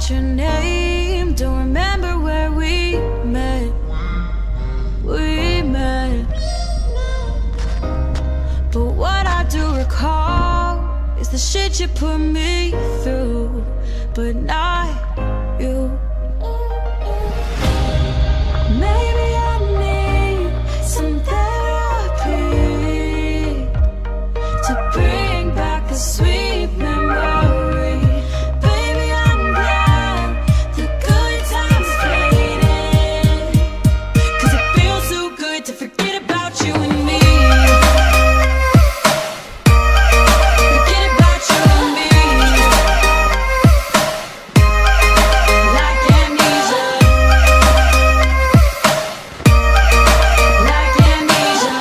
forgot your name, don't remember where we met. But what I do recall is the shit you put me through, but not you. Maybe I need some therapy to bring back the sweet memory. Baby, I'm glad the good times faded, 'cause it feels so good to forget about you and me. Forget about you and me. Like amnesia. Like amnesia.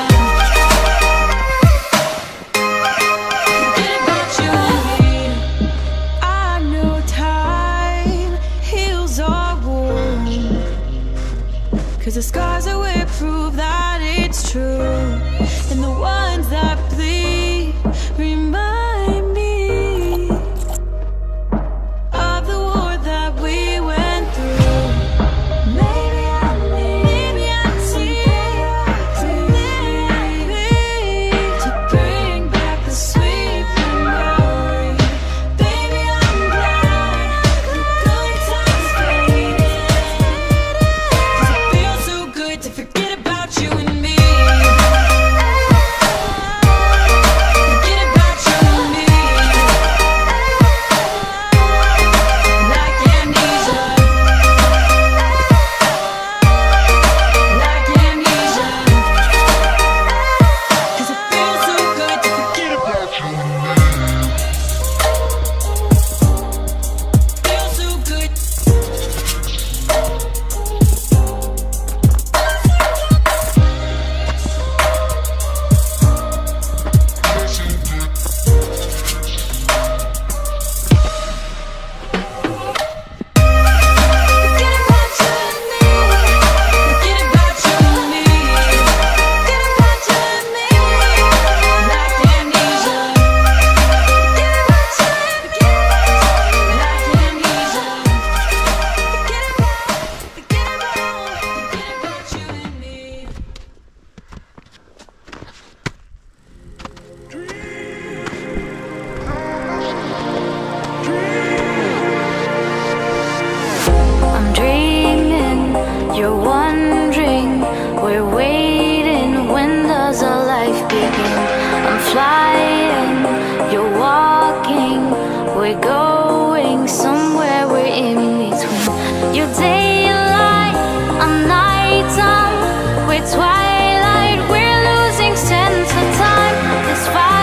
Forget about you and me. I know time heals our wounds, 'cause the scars that we prove that it's true, and the ones that bleed remind me of the war that we went through. Maybe I need to bring back the sweet memory. Baby, I'm glad the good times faded, 'cause it feels so good to forget about you and me. Forget about you and me. Like amnesia. Like amnesia. 'Cause it feels so good to forget about you and me. Feels so good. Forget about you and me. Forget about you and me. Forget about you and me. Like amnesia. Forget about you and me. Like amnesia. Forget about you and me. I'm dreaming, you're wondering, we're waiting, when does our life begin? I'm flying, you're walking, we're going somewhere, we're in between. Your daylight, I'm nighttime, we're twilight, we're losing sense of time. This fire